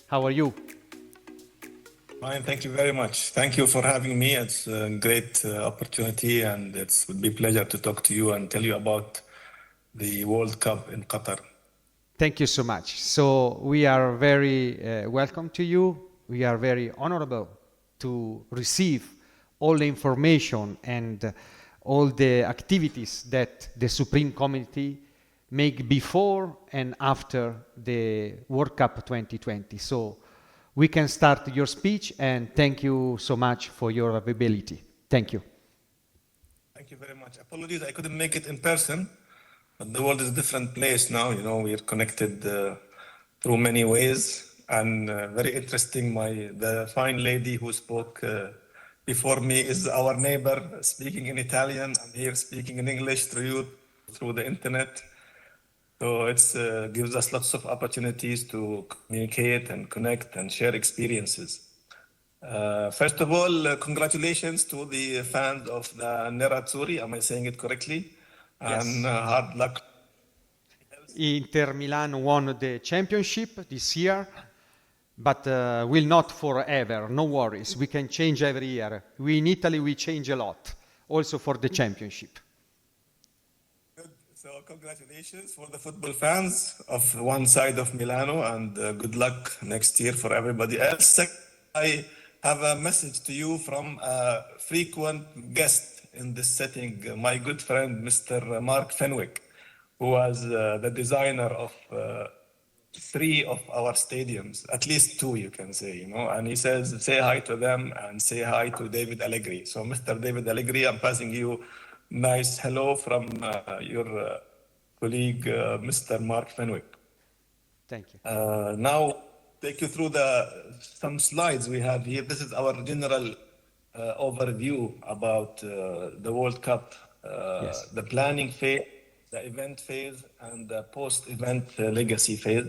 How are you? Fine, thank you very much. Thank you for having me. It's a great opportunity, and it would be a pleasure to talk to you and tell you about the World Cup in Qatar. Thank you so much. So we are very welcome to you. We are very honorable to receive all the information and all the activities that the Supreme Committee make before and after the World Cup 2020. So we can start your speech, and thank you so much for your availability. Thank you. Thank you very much. Apologies, I couldn't make it in person, but the world is a different place now. You know, we are connected through many ways, and very interesting. The fine lady who spoke before me is our neighbor, speaking in Italian. I'm here speaking in English through the internet. So it gives us lots of opportunities to communicate and connect and share experiences. First of all, congratulations to the fans of the Nerazzurri. Am I saying it correctly? Yes. And hard luck. Inter Milan won the championship this year, but will not forever. No worries. We can change every year. We in Italy, we change a lot, also for the championship. Good. So congratulations for the football fans of one side of Milano, and good luck next year for everybody else. I have a message to you from a frequent guest in this setting, my good friend, Mr. Mark Fenwick, who was the designer of 3 of our stadiums, at least 2, you can say, you know, and he says, say hi to them and say hi to David Allegri. So Mr. David Allegri, I'm passing you nice hello from your colleague, Mr. Mark Fenwick. Thank you. Now, take you through some slides we have here. This is our general overview about the World Cup, Yes. the planning phase, the event phase, and the post-event legacy phase.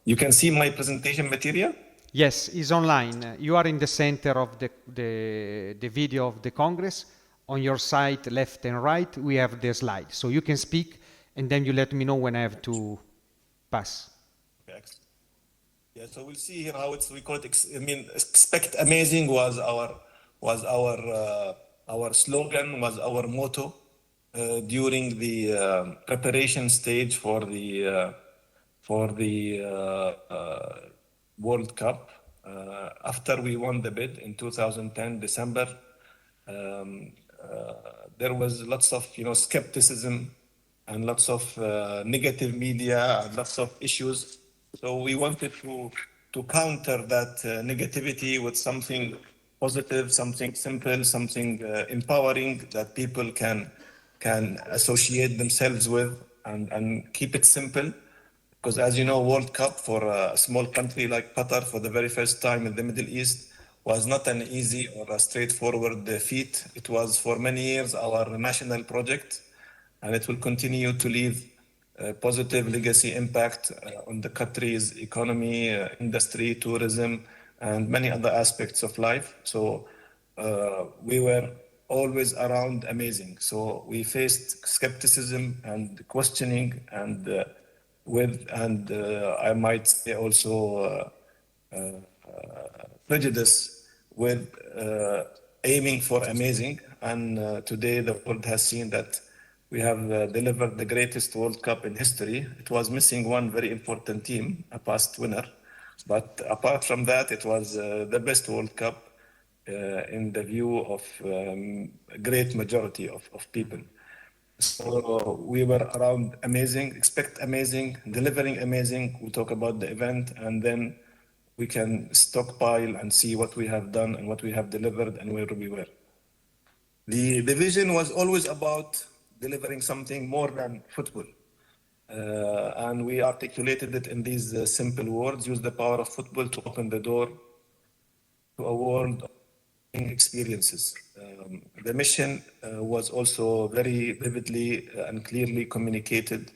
You can see my presentation material? Yes, it's online. You are in the center of the video of the Congress. On your side, left and right, we have the slide. So you can speak, and then you let me know when I have to pass. Excellent. Yeah, so we'll see here how we call it. Expect amazing was our slogan, was our motto during the preparation stage for the World Cup. After we won the bid in 2010 December, there was lots of skepticism and lots of negative media and lots of issues. So we wanted to counter that negativity with something positive, something simple, something empowering that people can associate themselves with and keep it simple. Because as you know, World Cup for a small country like Qatar for the very first time in the Middle East was not an easy or a straightforward feat. It was for many years our national project, and it will continue to leave a positive legacy impact on the country's economy, industry, tourism, and many other aspects of life. So we were always around amazing. So we faced skepticism and questioning and I might say also prejudice with aiming for amazing. And today the world has seen that we have delivered the greatest World Cup in history. It was missing one very important team, a past winner. But apart from that, it was the best World Cup in the view of a great majority of people. So we were around amazing, expect amazing, delivering amazing. We talk about the event, and then we can stockpile and see what we have done and what we have delivered and where we were. The vision was always about delivering something more than football. And we articulated it in these simple words: use the power of football to open the door to a world of experiences. The mission was also very vividly and clearly communicated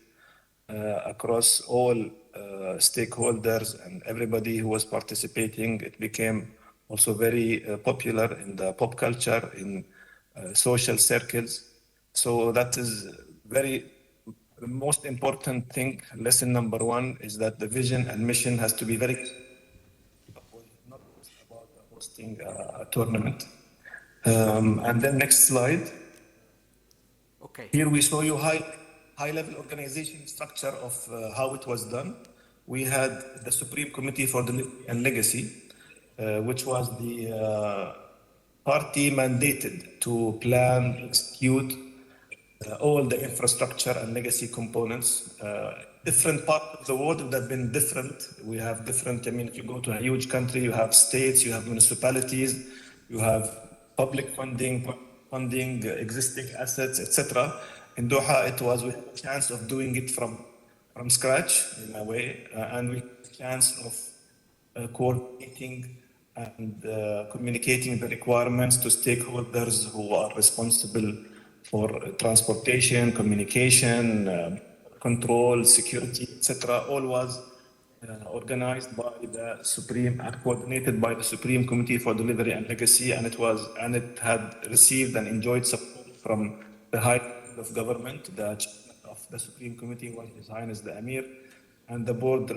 across all stakeholders and everybody who was participating. It became also very popular in the pop culture, in social circles. So that is very the most important thing, lesson number one, is that the vision and mission has to be very not just about hosting a tournament. And then next slide. Okay. Here we show you high-level organization structure of how it was done. We had the Supreme Committee for Delivery and Legacy, which was the party mandated to plan, execute all the infrastructure and legacy components. Different parts of the world would have been different. We have different, I mean, if you go to a huge country, you have states, you have municipalities, you have public funding, existing assets, etc. In Doha, we had a chance of doing it from scratch in a way, and we had a chance of coordinating and communicating the requirements to stakeholders who are responsible for transportation, communication, control, security, etc. All was organized by the Supreme and coordinated by the Supreme Committee for Delivery and Legacy, and it had received and enjoyed support from the high level of government. The chairman of the Supreme Committee was His Highness the Emir, and the board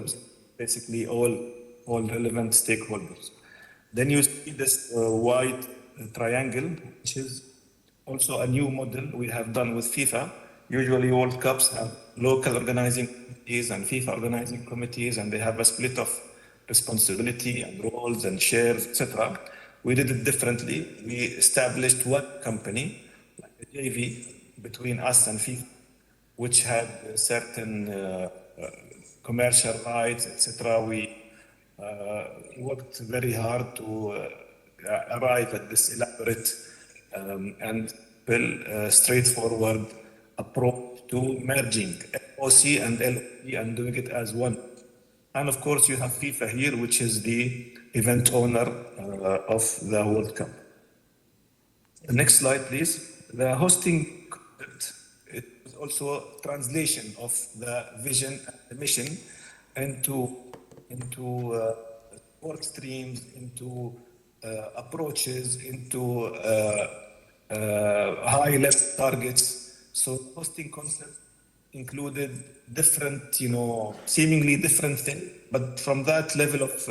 basically all relevant stakeholders. Then you see this white triangle, which is also a new model we have done with FIFA. Usually World Cups have local organizing committees and FIFA organizing committees, and they have a split of responsibility and roles and shares, etc. We did it differently. We established one company, like a JV, between us and FIFA, which had certain commercial rights, etc. We worked very hard to arrive at this elaborate and straightforward approach to merging FOC and LOC and doing it as one. And of course, you have FIFA here, which is the event owner of the World Cup. The next slide, please. The hosting concept, it is also translation of the vision and the mission into work streams, into approaches, into high-level targets. So the hosting concept included different, seemingly different things, but from that level of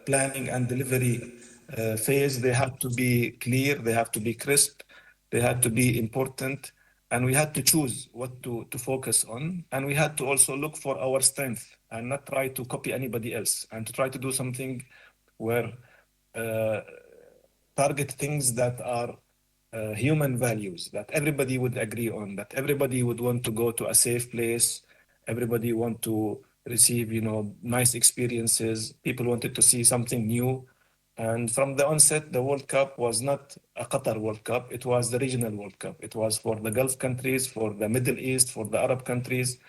planning and delivery phase, they had to be clear, they have to be crisp, they had to be important, and we had to choose what to focus on, and we had to also look for our strength and not try to copy anybody else, and to try to do something where target things that are human values that everybody would agree on, that everybody would want to go to a safe place, everybody want to receive, nice experiences. People wanted to see something new. And from the onset, the World Cup was not a Qatar World Cup. It was the regional World Cup. It was for the Gulf countries, for the Middle East, for the Arab countries.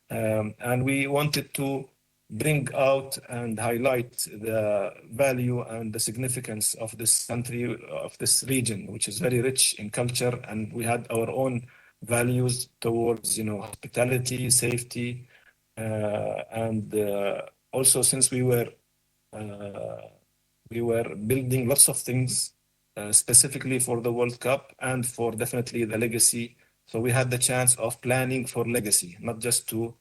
And we wanted to bring out and highlight the value and the significance of this country, of this region, which is very rich in culture. And we had our own values towards, hospitality, safety. And also, since we were building lots of things specifically for the World Cup and for definitely the legacy. So we had the chance of planning for legacy, not just to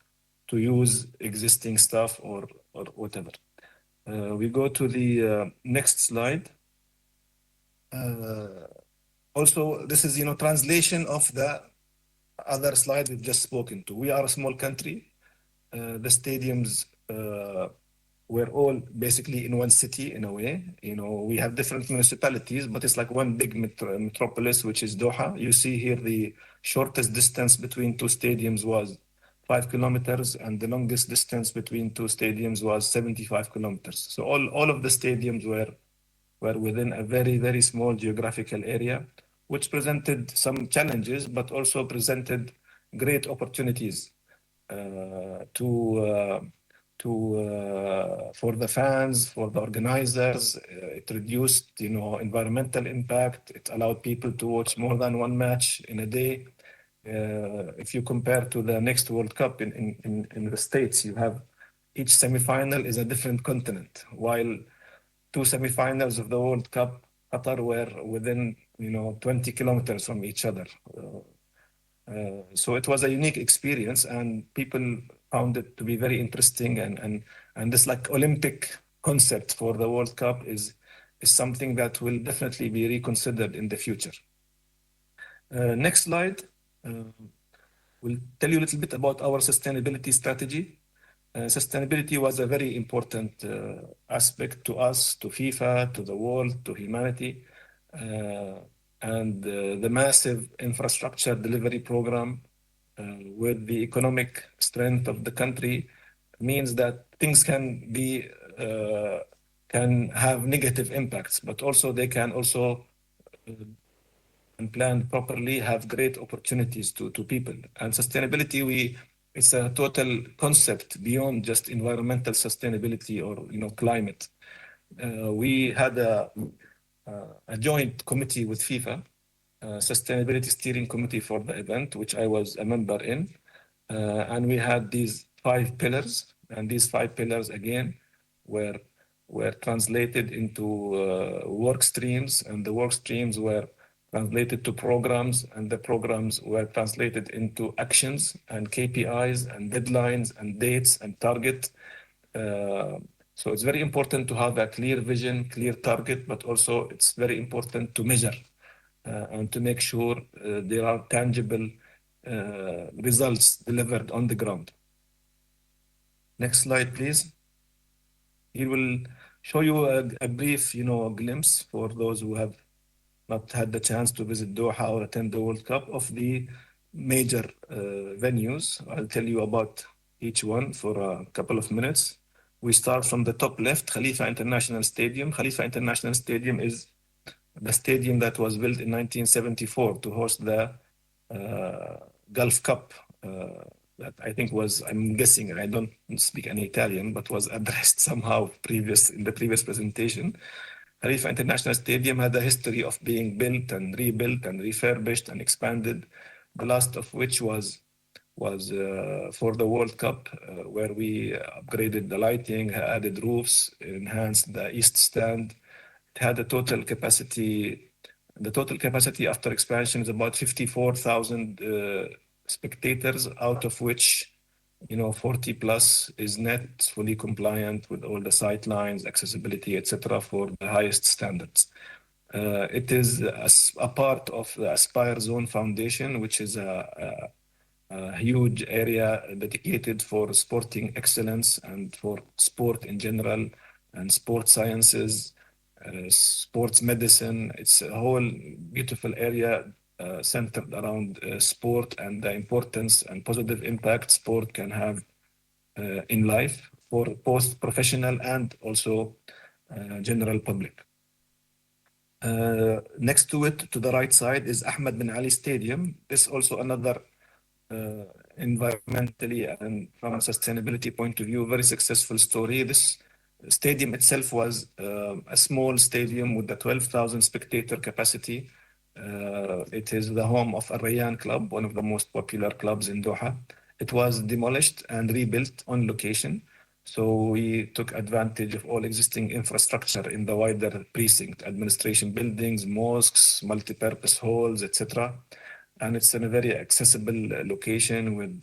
use existing stuff or whatever. We go to the next slide. Also, this is, translation of the other slide we've just spoken to. We are a small country. The stadiums we're all basically in one city in a way. We have different municipalities, but it's like one big metropolis, which is Doha. You see here the shortest distance between two stadiums was 5 kilometers, and the longest distance between two stadiums was 75 kilometers. So all of the stadiums were within a very, very small geographical area, which presented some challenges, but also presented great opportunities for the fans, for the organizers. It reduced, environmental impact. It allowed people to watch more than one match in a day. If you compare to the next World Cup in the States, you have each semifinal is a different continent, while two semifinals of the World Cup, Qatar, were within 20 kilometers from each other. So it was a unique experience, and people found it to be very interesting. And this like Olympic concept for the World Cup is something that will definitely be reconsidered in the future. Next slide. We'll tell you a little bit about our sustainability strategy. Sustainability was a very important aspect to us, to FIFA, to the world, to humanity. And the massive infrastructure delivery program with the economic strength of the country means that things can have negative impacts, but also they can also and planned properly have great opportunities to people. And sustainability, it's a total concept beyond just environmental sustainability or climate. We had a joint committee with FIFA, sustainability steering committee for the event, which I was a member in, and we had these 5 pillars, and these 5 pillars again were translated into work streams, and the work streams were translated to programs, and the programs were translated into actions and KPIs and deadlines and dates and target. So it's very important to have a clear vision, clear target, but also it's very important to measure and to make sure there are tangible results delivered on the ground. Next slide, please. He will show you a brief, glimpse for those who have not had the chance to visit Doha or attend the World Cup of the major venues. I'll tell you about each one for a couple of minutes. We start from the top left, Khalifa International Stadium. Khalifa International Stadium is the stadium that was built in 1974 to host the Gulf Cup that I think was, I'm guessing, and I don't speak any Italian, but was addressed somehow in the previous presentation. Khalifa International Stadium had a history of being built and rebuilt and refurbished and expanded, the last of which was for the World Cup, where we upgraded the lighting, added roofs, enhanced the East Stand. It had a total capacity. The total capacity after expansion is about 54,000 spectators, out of which 40 plus is net, fully compliant with all the sight lines, accessibility, etc., for the highest standards. It is a part of the Aspire Zone Foundation, which is a huge area dedicated for sporting excellence and for sport in general and sports sciences, sports medicine. It's a whole beautiful area centered around sport and the importance and positive impact sport can have in life for both professional and also general public. Next to it, to the right side, is Ahmed bin Ali Stadium. This also another environmentally and from a sustainability point of view, very successful story. This stadium itself was a small stadium with a 12,000 spectator capacity. It is the home of Al Rayyan Club, one of the most popular clubs in Doha. It was demolished and rebuilt on location. So we took advantage of all existing infrastructure in the wider precinct, administration buildings, mosques, multi-purpose halls, etc. And it's in a very accessible location with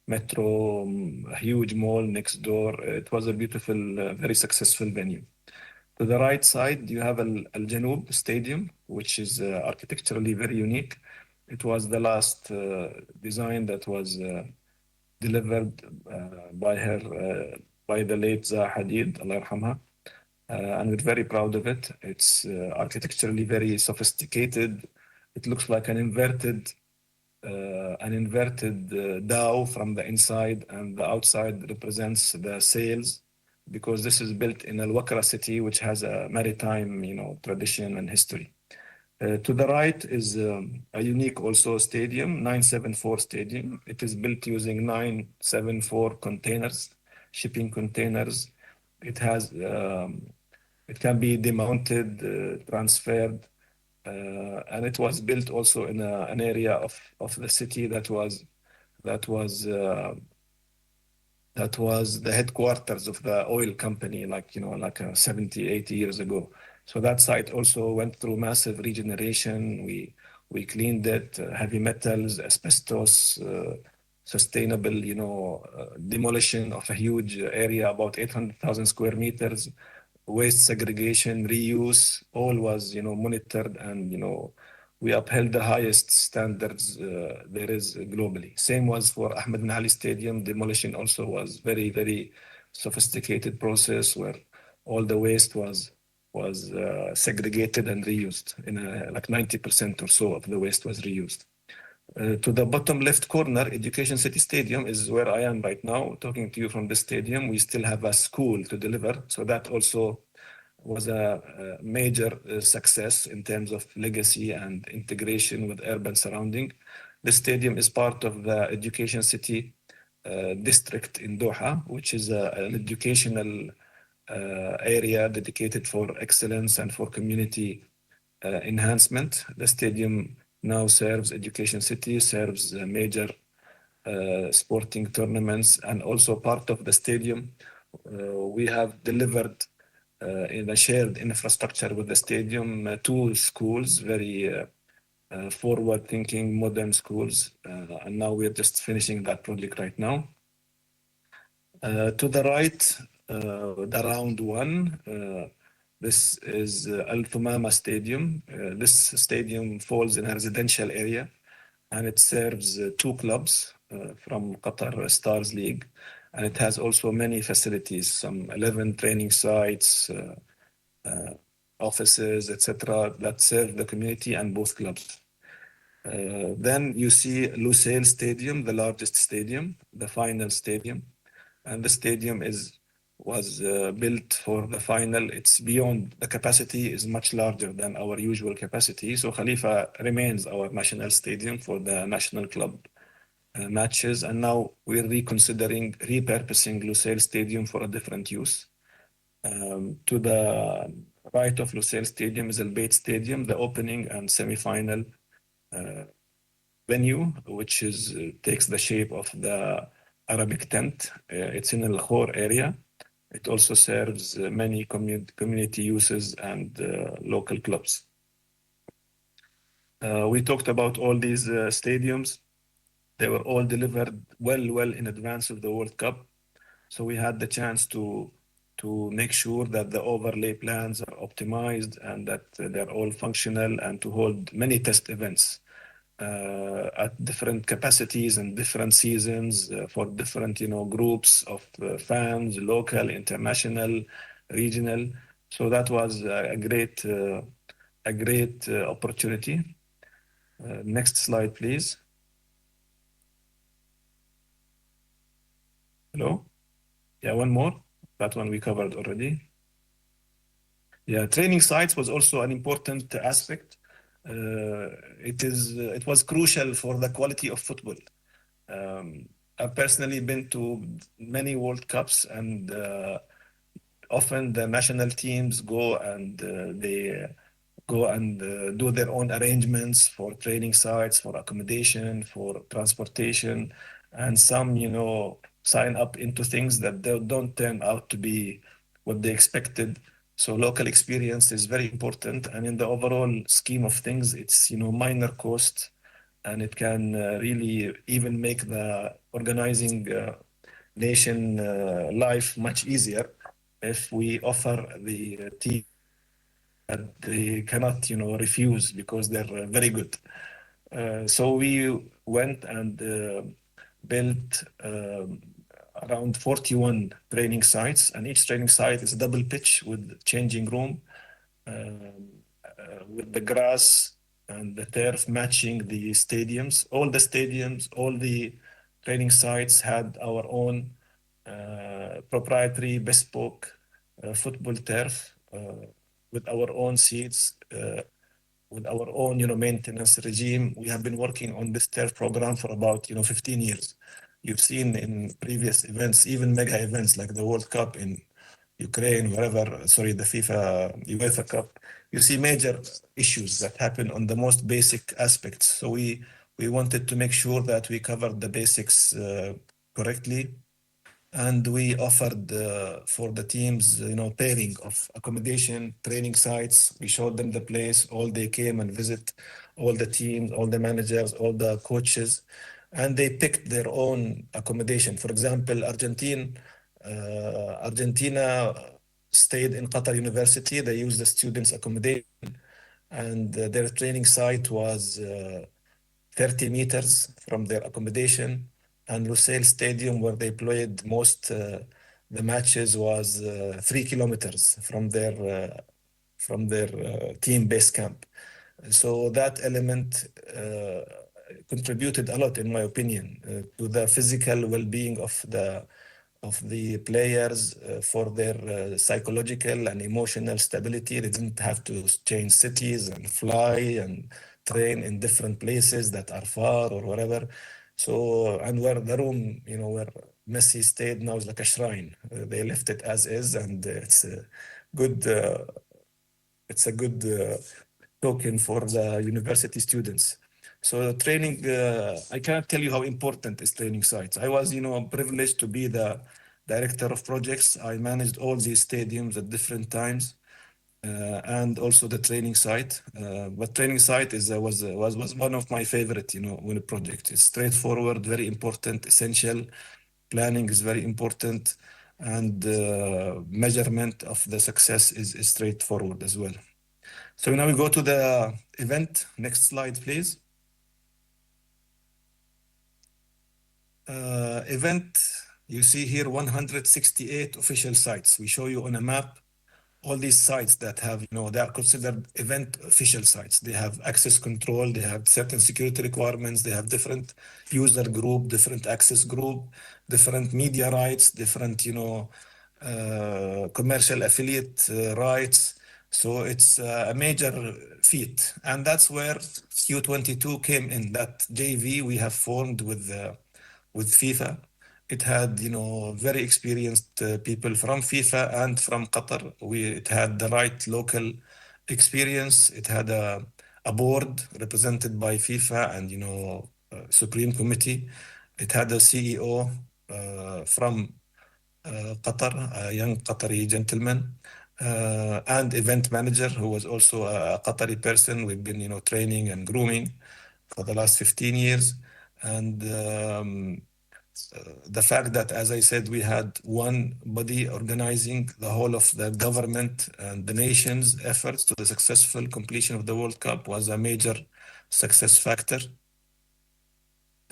metro, a huge mall next door. It was a beautiful, very successful venue. To the right side, you have Al Janoub Stadium, which is architecturally very unique. It was the last design that was delivered by the late Zaha Hadid, Allah yarhamha. And we're very proud of it. It's architecturally very sophisticated. It looks like an inverted dhow from the inside, and the outside represents the sails, because this is built in Al Wakra city, which has a maritime, tradition and history. To the right is a unique also stadium, 974 Stadium. It is built using 974 containers, shipping containers. It has, it can be demounted, transferred, and it was built also in an area of the city that was the headquarters of the oil company, like 70, 80 years ago. So that site also went through massive regeneration. We We cleaned it, heavy metals, asbestos, sustainable, demolition of a huge area, about 800,000 square meters, waste segregation, reuse, all was, monitored, and, we upheld the highest standards there is globally. Same was for Ahmed bin Ali Stadium. Demolition also was very, very sophisticated process where all the waste was segregated and reused. Like 90% or so of the waste was reused. To the bottom left corner, Education City Stadium is where I am right now, talking to you from the stadium. We still have a school to deliver. So that also was a major success in terms of legacy and integration with urban surrounding. The stadium is part of the Education City district in Doha, which is an educational area dedicated for excellence and for community enhancement. The stadium now serves Education City, serves major sporting tournaments, and also part of the stadium. We have delivered in a shared infrastructure with the stadium, 2 schools, very forward-thinking, modern schools. And now we're just finishing that project right now. To the right, the round 1, this is Al Thumama Stadium. This stadium falls in a residential area, and it serves 2 clubs from Qatar Stars League. And it has also many facilities, some 11 training sites, offices, etc., that serve the community and both clubs. Then you see Lusail Stadium, the largest stadium, the final stadium. And the stadium was built for the final. It's beyond, the capacity is much larger than our usual capacity. So Khalifa remains our national stadium for the national club matches. And now we're reconsidering repurposing Lusail Stadium for a different use. To the right of Lusail Stadium is Al Bayt Stadium, the opening and semi-final venue, which takes the shape of the Arabic tent. It's in Al Khor area. It also serves many community uses and local clubs. We talked about all these stadiums. They were all delivered well in advance of the World Cup. So we had the chance to make sure that the overlay plans are optimized and that they're all functional, and to hold many test events at different capacities and different seasons for different, groups of fans, local, international, regional. So that was a great opportunity. Next slide, please. Hello? Yeah, one more. That one we covered already. Yeah, training sites was also an important aspect. It was crucial for the quality of football. I've personally been to many World Cups, and often the national teams go and do their own arrangements for training sites, for accommodation, for transportation, and some, sign up into things that they don't turn out to be what they expected. So local experience is very important, and in the overall scheme of things, it's minor cost, and it can really even make the organizing nation life much easier if we offer the team that they cannot refuse, because they're very good. So we went and built around 41 training sites, and each training site is a double pitch with changing room, with the grass and the turf matching the stadiums. All the stadiums, all the training sites had our own proprietary bespoke football turf with our own seats, with our own maintenance regime. We have been working on this turf program for about 15 years. You've seen in previous events, even mega events like the World Cup in Ukraine, wherever, sorry, the UEFA Cup, you see major issues that happen on the most basic aspects. So we wanted to make sure that we covered the basics correctly. And we offered for the teams, pairing of accommodation, training sites. We showed them the place. All they came and visit all the teams, all the managers, all the coaches, and they picked their own accommodation. For example, Argentina stayed in Qatar University. They used the students' accommodation, and their training site was 30 meters from their accommodation. And Lusail Stadium, where they played most the matches, was 3 kilometers from their team base camp. So that element contributed a lot, in my opinion, to the physical well-being of the players, for their psychological and emotional stability. They didn't have to change cities and fly and train in different places that are far or whatever. So, and where the room, where Messi stayed now is like a shrine. They left it as is, and good. It's a good token for the university students. So training, I can't tell you how important is training sites. I was, privileged to be the director of projects. I managed all these stadiums at different times, and also the training site. But training site was one of my favorite, when a project. It's straightforward, very important, essential. Planning is very important, and measurement of the success is straightforward as well. So now we go to the event. Next slide, please. Event, you see here 168 official sites. We show you on a map all these sites that have, they are considered event official sites. They have access control, they have certain security requirements, they have different user group, different access group, different media rights, different, commercial affiliate rights. So it's a major feat. And that's where Q22 came in, that JV we have formed with FIFA. It had, very experienced people from FIFA and from Qatar. It had the right local experience. It had a board represented by FIFA and, Supreme Committee. It had a CEO from Qatar, a young Qatari gentleman, and event manager who was also a Qatari person. We've been, training and grooming for the last 15 years. And the fact that, as I said, we had one body organizing the whole of the government and the nation's efforts to the successful completion of the World Cup was a major success factor.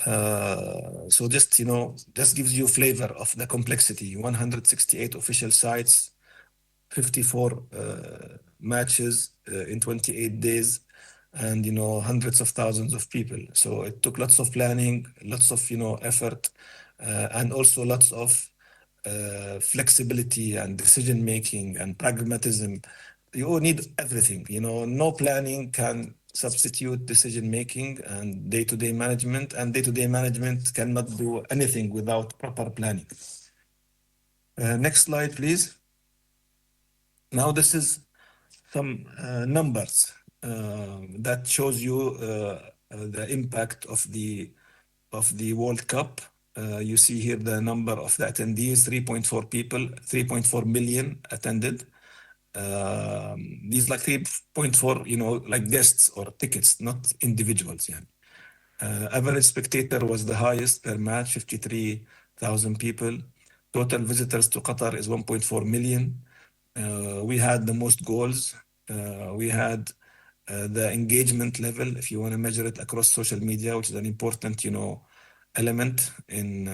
So just gives you a flavor of the complexity. 168 official sites, 54 matches in 28 days, and hundreds of thousands of people. So it took lots of planning, lots of effort, and also lots of flexibility and decision making and pragmatism. You need everything. No planning can substitute decision making and day-to-day management, and day-to-day management cannot do anything without proper planning. Next slide, please. Now this is some numbers that shows you the impact of the World Cup. You see here the number of the attendees: 3.4 people, 3.4 million attended. These like 3.4, like guests or tickets, not individuals. Yeah. Average spectator was the highest per match, 53,000 people. Total visitors to Qatar is 1.4 million. We had the most goals. We had the engagement level, if you want to measure it across social media, which is an important, element in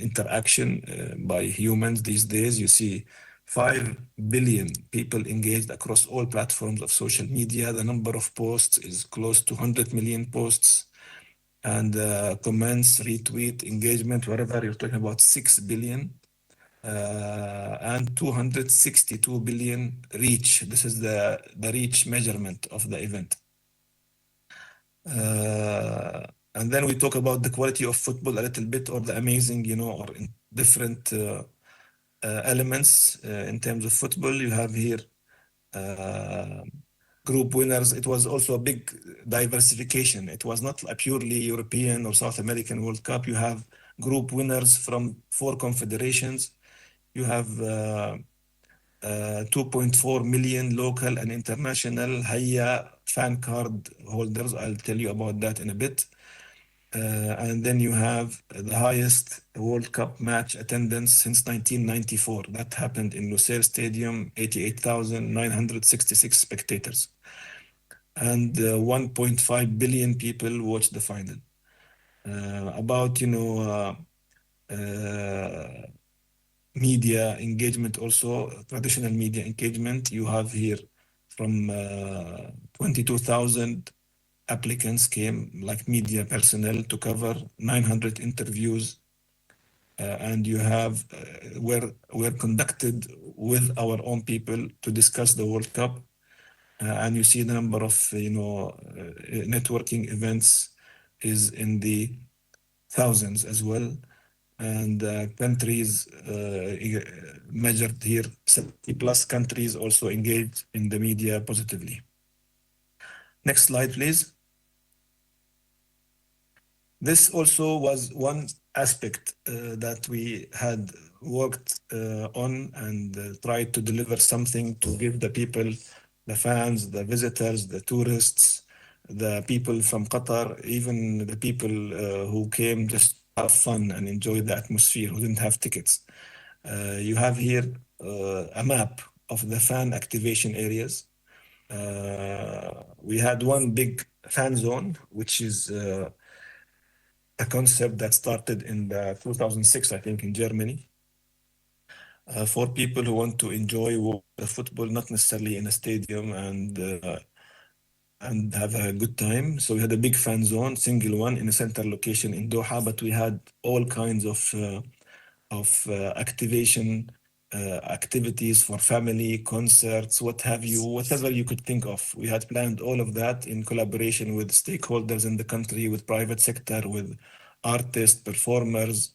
interaction by humans these days. You see 5 billion people engaged across all platforms of social media. The number of posts is close to 100 million posts. And comments, retweet, engagement, whatever, you're talking about 6 billion. And 262 billion reach. This is the reach measurement of the event. And then we talk about the quality of football a little bit, or the amazing, or in different elements in terms of football. You have here group winners. It was also a big diversification. It was not a purely European or South American World Cup. You have group winners from 4 confederations. You have 2.4 million local and international Hayya fan card holders. I'll tell you about that in a bit. And then you have the highest World Cup match attendance since 1994. That happened in Lusail Stadium, 88,966 spectators. And 1.5 billion people watched the final. About, media engagement also, traditional media engagement, you have here from 22,000 applicants came, like media personnel, to cover 900 interviews, and you have were conducted with our own people to discuss the World Cup, and you see the number of networking events is in the thousands as well, and countries measured here, 70 plus countries also engaged in the media positively. Next slide, please. This also was one aspect that we had worked on and tried to deliver something to give the people, the fans, the visitors, the tourists, the people from Qatar, even the people who came just to have fun and enjoy the atmosphere, who didn't have tickets. You have here a map of the fan activation areas. We had one big fan zone, which is a concept that started in 2006, I think, in Germany, for people who want to enjoy the football, not necessarily in a stadium, and have a good time. So we had a big fan zone, single one in a center location in Doha, but we had all kinds of activation activities for family, concerts, what have you, whatever you could think of. We had planned all of that in collaboration with stakeholders in the country, with private sector, with artists, performers,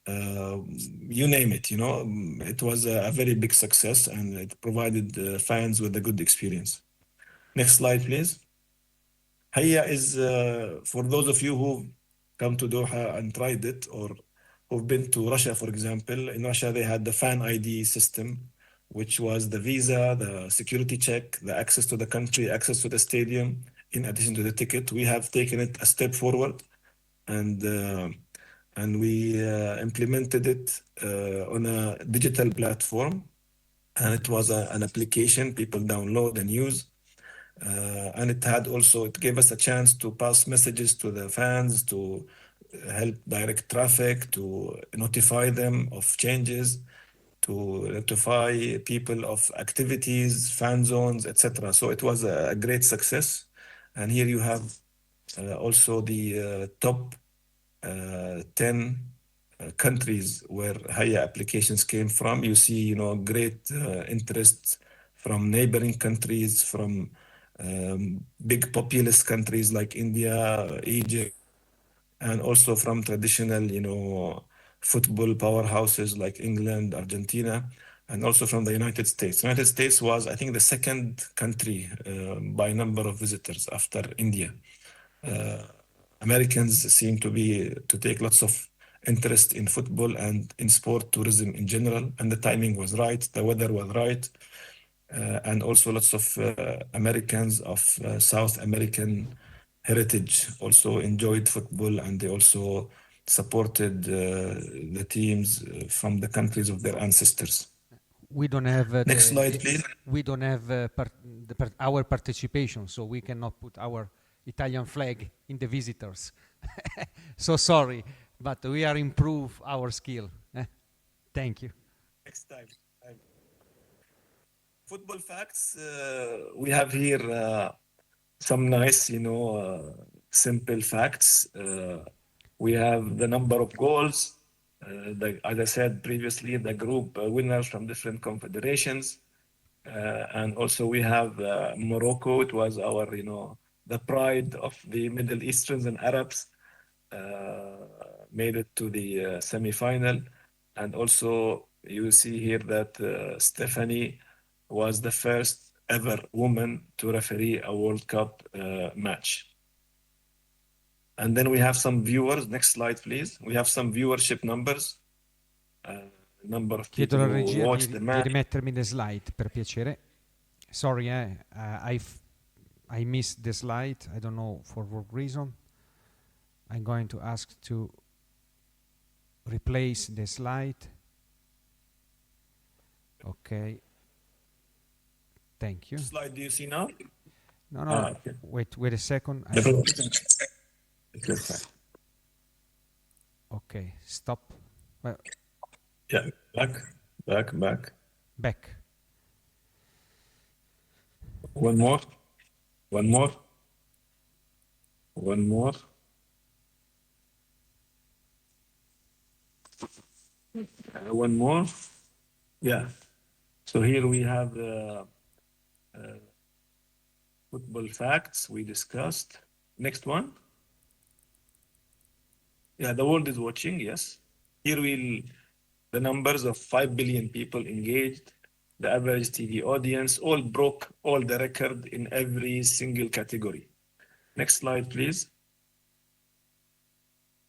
you name it. It was a very big success, and it provided fans with a good experience. Next slide, please. Hayya is, for those of you who've come to Doha and tried it, or who've been to Russia, for example. In Russia, they had the fan ID system, which was the visa, the security check, the access to the country, access to the stadium, in addition to the ticket. We have taken it a step forward, and we implemented it on a digital platform. And it was an application people download and use. And it gave us a chance to pass messages to the fans, to help direct traffic, to notify them of changes, to notify people of activities, fan zones, etc. So it was a great success. And here you have also the top 10 countries where Hayya applications came from. You see, great interest from neighboring countries, from big populous countries like India, Egypt, and also from traditional, football powerhouses like England, Argentina, and also from the United States. The United States was, I think, the second country by number of visitors after India. Americans seem to take lots of interest in football and in sport tourism in general, and the timing was right, the weather was right, and also lots of Americans of South American heritage also enjoyed football, and they also supported the teams from the countries of their ancestors. We don't have Next slide, please. we don't have our participation, so we cannot put our Italian flag in the visitors. So sorry, but we are improve our skill. Thank you. Next time. Football facts. We have here some nice, simple facts. We have the number of goals. As I said previously, the group winners from different confederations. And also we have Morocco. It was our, the pride of the Middle Easterns and Arabs, made it to the semi-final. And also you see here that Stephanie was the first ever woman to referee a World Cup match. And then we have some viewers. Next slide, please. We have some viewership numbers. Number of people who watched the match. Di rimettermi le slide, per piacere. Sorry, I missed the slide. I don't know for what reason. I'm going to ask to replace the slide. Okay. Thank you. Slide do you see now? No. Okay. Wait a second. Okay, stop. Well, Yeah, back. back. One more. One more. One more. Yeah. So here we have football facts we discussed. Next one. Yeah, the world is watching, yes. Here the numbers of 5 billion people engaged, the average TV audience, all broke all the record in every single category. Next slide, please.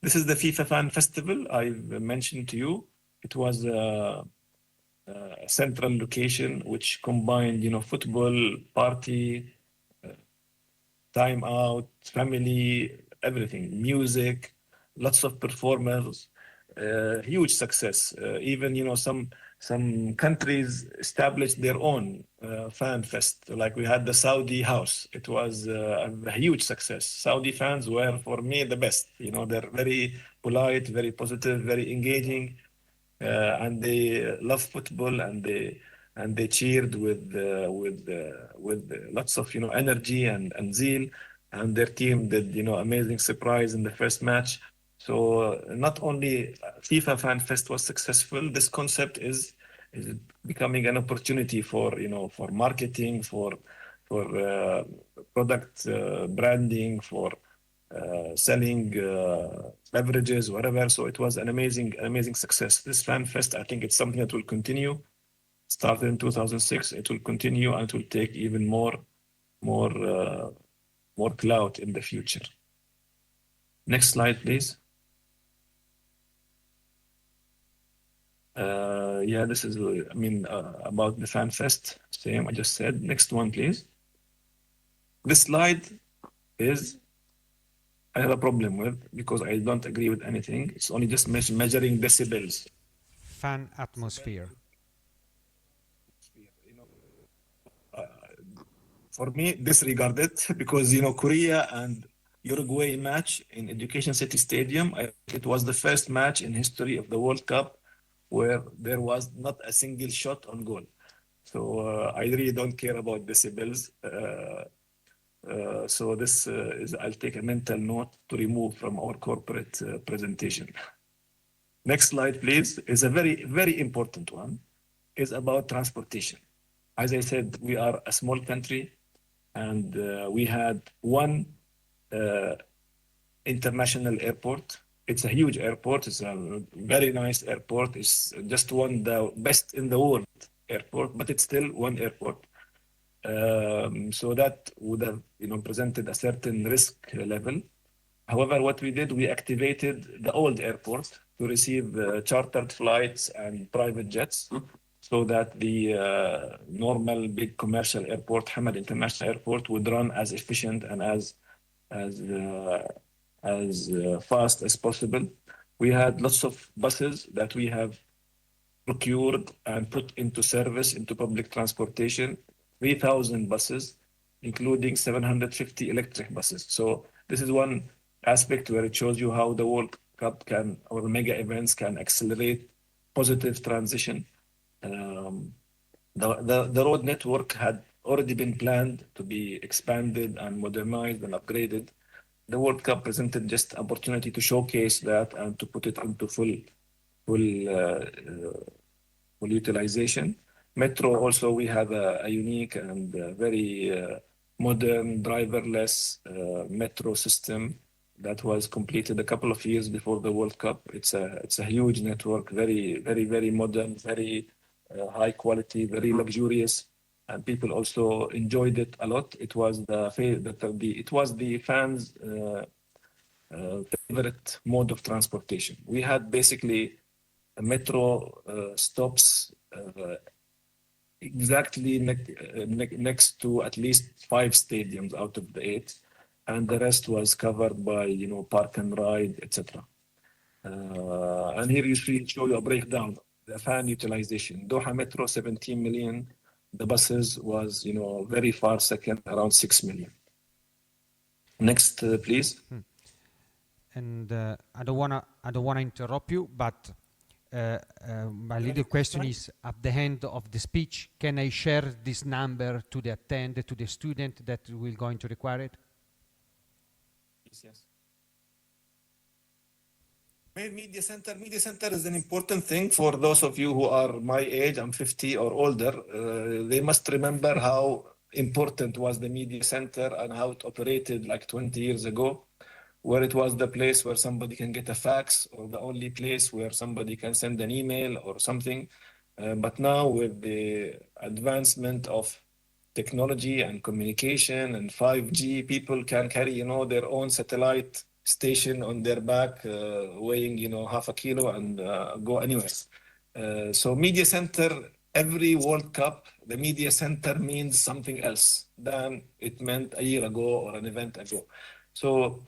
This is the FIFA Fan Festival I've mentioned to you. It was a central location which combined, football, party, time out, family, everything, music, lots of performers, huge success. Even, some countries established their own fan fest. Like we had the Saudi house. It was a huge success. Saudi fans were, for me, the best. They're very polite, very positive, very engaging, and they love football, and they cheered with lots of energy and zeal. And their team did amazing surprise in the first match. So not only FIFA Fan Fest was successful, this concept is becoming an opportunity for for marketing, for product branding, for selling beverages, whatever. So it was an amazing success. This Fan Fest, I think it's something that will continue. Started in 2006, it will continue, and it will take even more clout in the future. Next slide, please. Yeah, this is, about the Fan Fest. Same, I just said. Next one, please. This slide I have a problem with, because I don't agree with anything. It's only just measuring decibels. Fan atmosphere. For me, disregarded, because Korea and Uruguay match in Education City Stadium, it was the first match in history of the World Cup where there was not a single shot on goal. So I really don't care about decibels. So this I'll take a mental note to remove from our corporate presentation. Next slide, please, is a very, very important one. Is about transportation. As I said, we are a small country, and we had one international airport. It's a huge airport. It's a very nice airport. It's just one the best in the world airport, but it's still one airport. So that would have presented a certain risk level. However, what we did, we activated the old airport to receive chartered flights and private jets, so that the normal big commercial airport, Hamad International Airport, would run as efficient and as fast as possible. We had lots of buses that we have procured and put into service, into public transportation, 3,000 buses, including 750 electric buses. So this is one aspect where it shows you how the World Cup or mega events can accelerate positive transition. The road network had already been planned to be expanded and modernized and upgraded. The World Cup presented just opportunity to showcase that and to put it into full utilization. Metro also, we have a unique and very modern driverless metro system that was completed a couple of years before the World Cup. It's a huge network, very, very, very modern, very high quality, very luxurious, and people also enjoyed it a lot. It was the fans' favorite mode of transportation. We had basically metro stops exactly next to at least 5 stadiums out of the 8, and the rest was covered by park and ride, etc. And here you show you a breakdown. The fan utilization. Doha Metro 17 million. The buses was very far second, around 6 million. Next, please. And I don't wanna interrupt you, but my little question is, at the end of the speech, can I share this number to the to the student that will going to require it? Yes. Media center is an important thing for those of you who are my age. I'm 50 or older. They must remember how important was the media center and how it operated like 20 years ago, where it was the place where somebody can get a fax, or the only place where somebody can send an email or something. But now with the advancement of technology and communication and 5G, people can carry, their own satellite station on their back, weighing, half a kilo, and go anywhere. So media center, every World Cup, the media center means something else than it meant a year ago or an event ago. So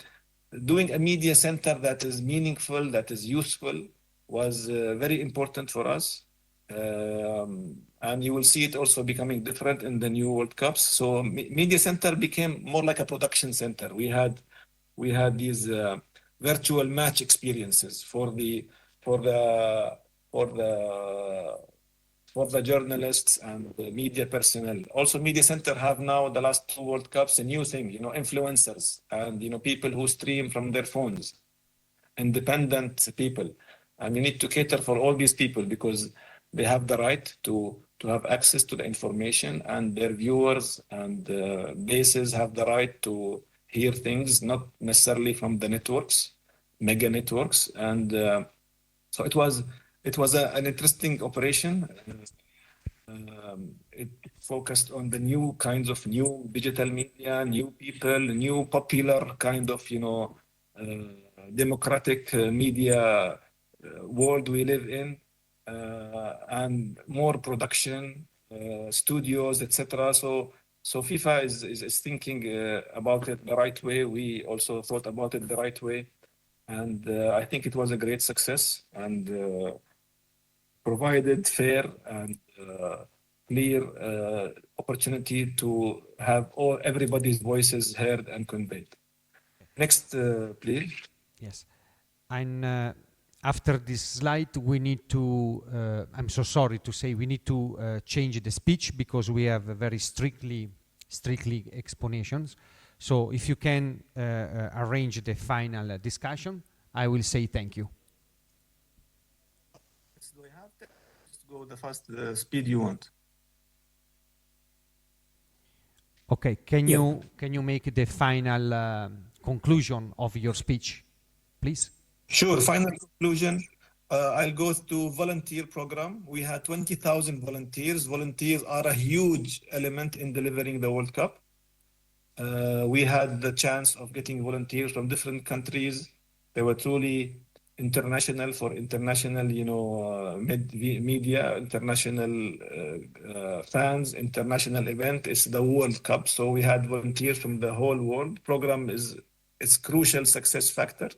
doing a media center that is meaningful, that is useful, was very important for us. And you will see it also becoming different in the new World Cups. So media center became more like a production center. We had these virtual match experiences for the journalists and the media personnel. Also, media center have now, the last 2 World Cups, a new thing, influencers and people who stream from their phones, independent people. And you need to cater for all these people because they have the right to have access to the information, and their viewers and bases have the right to hear things, not necessarily from the networks, mega networks. And so it was an interesting operation. It focused on the new kinds of new digital media, new people, new popular kind of democratic media world we live in, and more production, studios, etc. So FIFA is thinking about it the right way. We also thought about it the right way, and I think it was a great success and provided fair and clear opportunity to have everybody's voices heard and conveyed. Next, please. Yes, and after this slide, we need to, I'm so sorry to say, we need to change the speech because we have very strictly explanations. So if you can arrange the final discussion, I will say thank you. Do I have to go the fast speed you want? Okay, can you make the final conclusion of your speech, please? Sure. Final conclusion. I'll go to volunteer program. We had 20,000 volunteers. Volunteers are a huge element in delivering the World Cup. We had the chance of getting volunteers from different countries. They were truly international for international, media, international fans, international event. It's the World Cup. So we had volunteers from the whole world. Program is crucial success factor.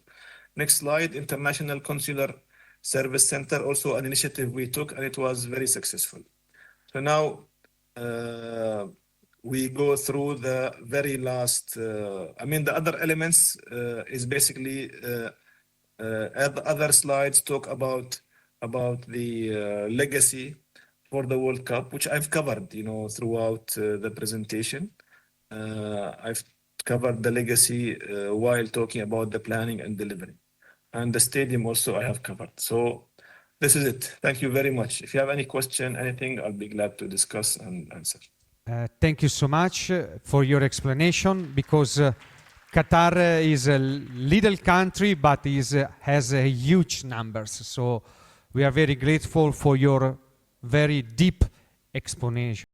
Next slide, International Consular Service Center, also an initiative we took, and it was very successful. So now we go through the very last, the other elements is basically other slides talk about the legacy for the World Cup, which I've covered, throughout the presentation. I've covered the legacy while talking about the planning and delivery. And the stadium also I have covered. So this is it. Thank you very much. If you have any question, anything, I'll be glad to discuss and answer. Thank you so much for your explanation, because Qatar is a little country, but has a huge numbers. So we are very grateful for your very deep explanation.